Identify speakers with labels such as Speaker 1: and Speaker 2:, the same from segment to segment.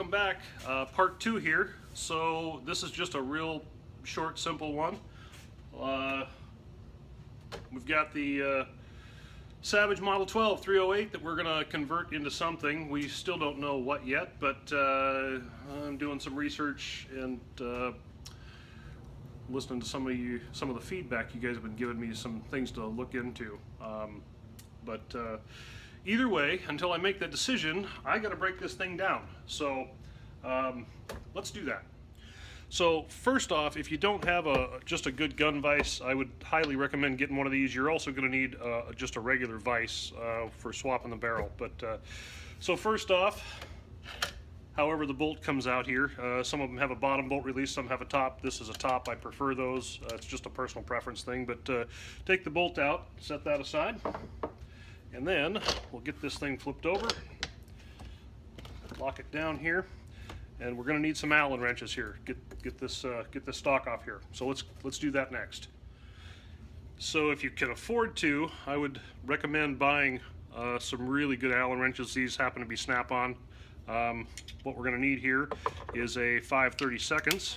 Speaker 1: welcome back. Part 2 here. So this is just a real short, simple one. We've got the Savage Model 12 308 that we're going to convert into something. We still don't know what yet, but I'm doing some research and listening to some of the feedback you guys have been giving me, some things to look into. Either way, until I make that decision, I got to break this thing down. So let's do that. So first off, if you don't have just a good gun vise, I would highly recommend getting one of these. You're also going to need just a regular vise for swapping the barrel. So first off, however the bolt comes out here, some of them have a bottom bolt release, some have a top. This is a top. I prefer those. It's just a personal preference thing. But take the bolt out, set that aside. And then we'll get this thing flipped over, lock it down here, and we're going to need some Allen wrenches here. Get this stock off here. So let's do that next. So if you can afford to, I would recommend buying some really good Allen wrenches. These happen to be snap-on. What we're going to need here is a 5/32.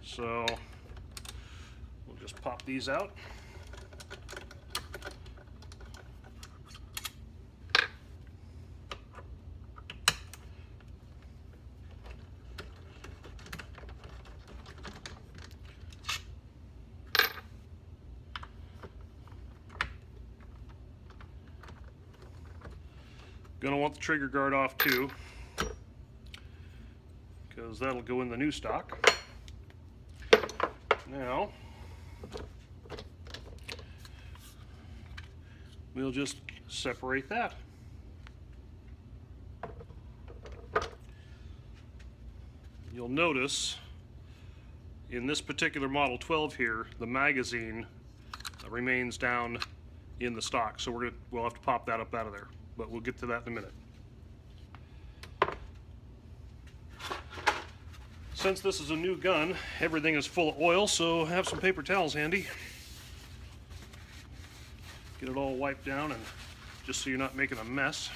Speaker 1: So we'll just pop these out. Gonna want the trigger guard off too, because that'll go in the new stock. Now, we'll just separate that. You'll notice in this particular Model 12 here, the magazine remains down in the stock, so we'll have to pop that up out of there. But we'll get to that in a minute. Since this is a new gun, everything is full of oil, so have some paper towels handy. Get it all wiped down, and just so you're not making a mess.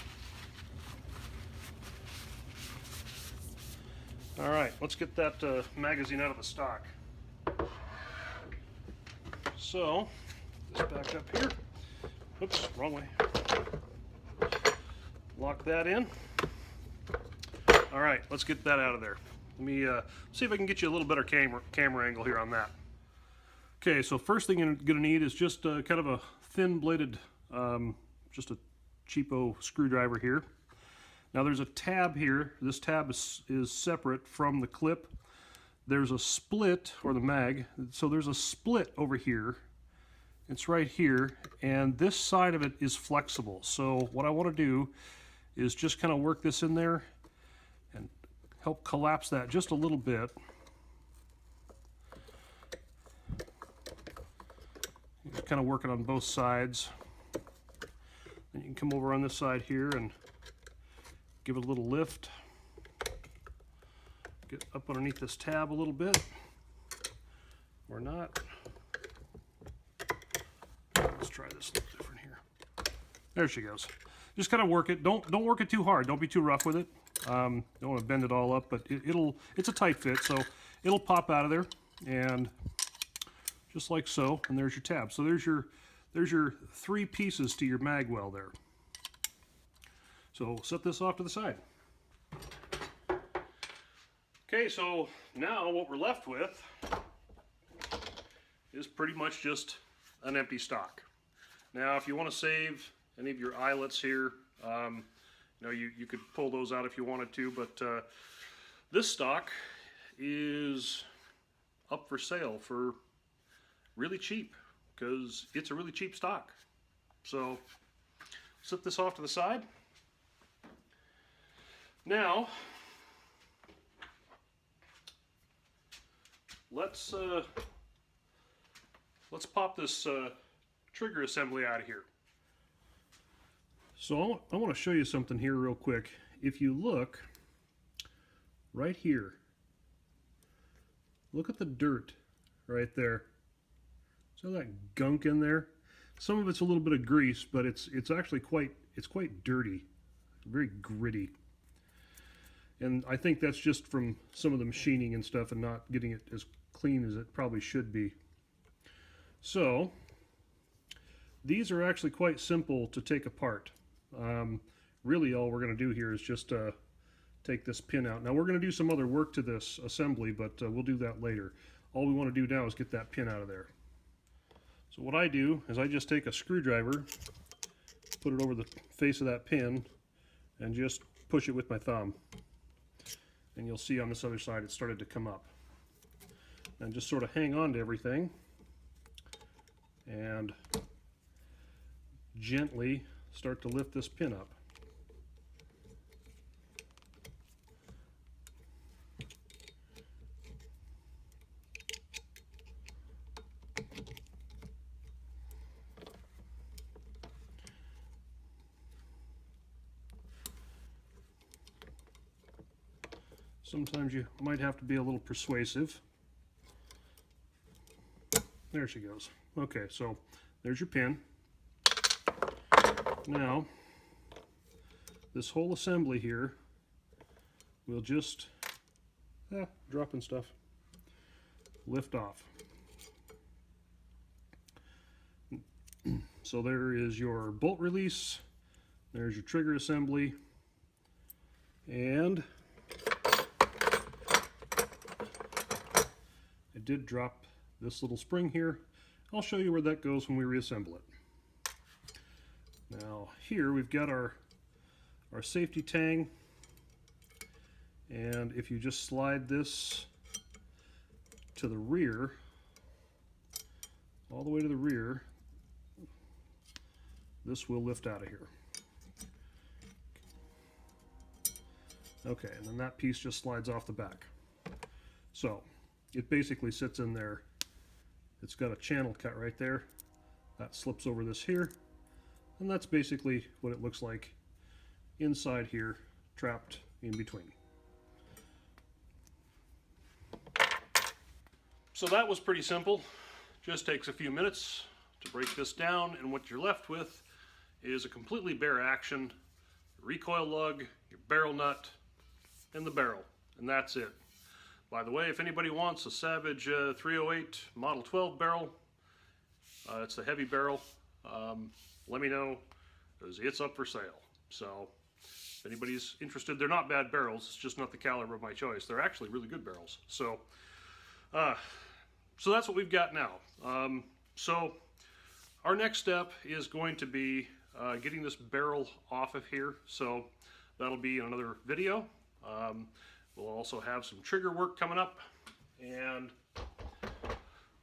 Speaker 1: All right, let's get that magazine out of the stock. So, this back up here. Oops, wrong way. Lock that in. All right, let's get that out of there. Let me see if I can get you a little better camera angle here on that. Okay, so first thing you're going to need is just kind of a thin bladed, just a cheapo screwdriver here. Now there's a tab here. This tab is separate from the clip. There's a split, or the mag, so there's a split over here. It's right here, and this side of it is flexible. So what I want to do is just kind of work this in there and help collapse that just a little bit. Just kind of work it on both sides. Then you can come over on this side here and give it a little lift. Get up underneath this tab a little bit, or not. Let's try this a little different here. There she goes. Just kind of work it. Don't work it too hard. Don't be too rough with it. Don't want to bend it all up, but it's a tight fit, so it'll pop out of there, and just like so. And there's your tab. So there's your 3 pieces to your mag well there. So set this off to the side. Okay, so now what we're left with is pretty much just an empty stock. Now, if you want to save any of your eyelets here, you could pull those out if you wanted to, but this stock is up for sale for really cheap, because it's a really cheap stock. So set this off to the side. Now let's pop this trigger assembly out of here. So I want to show you something here real quick. If you look right here, look at the dirt right there. See that gunk in there? Some of it's a little bit of grease, but it's actually quite dirty, very gritty. And I think that's just from some of the machining and stuff and not getting it as clean as it probably should be. So these are actually quite simple to take apart. Really all we're going to do here is just take this pin out. Now we're going to do some other work to this assembly, but we'll do that later. All we want to do now is get that pin out of there. So what I do is I just take a screwdriver, put it over the face of that pin, and just push it with my thumb. And you'll see on this other side it started to come up. And just sort of hang on to everything and gently start to lift this pin up. Sometimes you might have to be a little persuasive. There she goes. Okay, so there's your pin. Now, this whole assembly here will just, dropping stuff, lift off. So there is your bolt release, there's your trigger assembly, and I did drop this little spring here. I'll show you where that goes when we reassemble it. Now here we've got our safety tang, and if you just slide this to the rear, all the way to the rear, this will lift out of here. Okay, and then that piece just slides off the back. So it basically sits in there. It's got a channel cut right there. That slips over this here. And that's basically what it looks like inside here, trapped in between. So that was pretty simple. Just takes a few minutes to break this down, and what you're left with is a completely bare action, recoil lug, your barrel nut, and the barrel, and that's it. By the way, if anybody wants a Savage 308 Model 12 barrel, it's the heavy barrel, let me know, because it's up for sale. So if anybody's interested, they're not bad barrels, it's just not the caliber of my choice. They're actually really good barrels. So so that's what we've got now. So our next step is going to be getting this barrel off of here. So that'll be in another video. We'll also have some trigger work coming up, and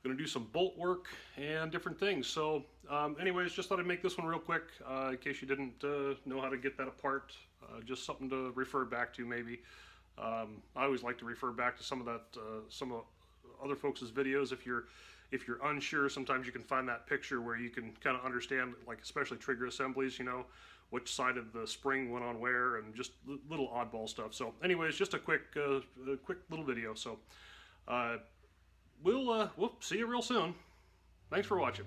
Speaker 1: going to do some bolt work and different things. So anyways, just thought I'd make this one real quick in case you didn't know how to get that apart. Just something to refer back to maybe. I always like to refer back to some of other folks' videos. If you're unsure, sometimes you can find that picture where you can kind of understand, like especially trigger assemblies, you know, which side of the spring went on where, and just little oddball stuff. So anyways, just a quick little video. So we'll see you real soon. Thanks for watching.